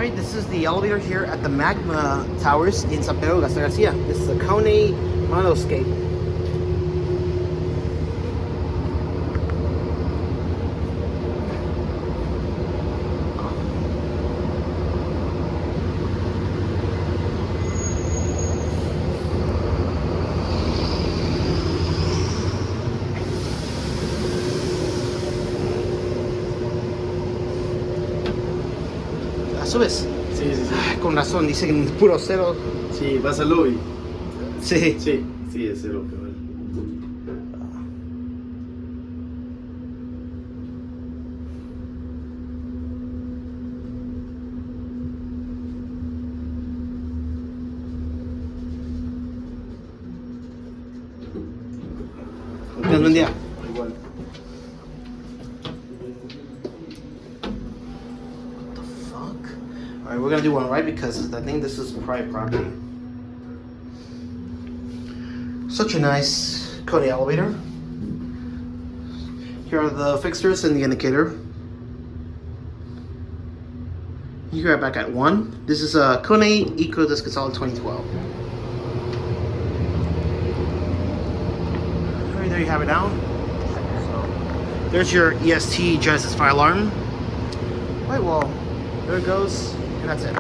Alright, this is the elevator here at the Magma Towers in San Pedro García. This is a KONE monoscape. ¿Subes? Sí, sí, sí. Con razón, dicen puro cero. Sí, vas al lobby. Sí. Sí, sí, es cero que vale. Buen día. Igual. Alright, we're gonna do one right because I think this is private property. Such a nice KONE elevator. Here are the fixtures and the indicator. You are back at 1. This is a KONE Ecodisc Solid 2012. Alright, there you have it now. So, there's your EST Genesis fire alarm. Alright, well, there it goes. And that's it.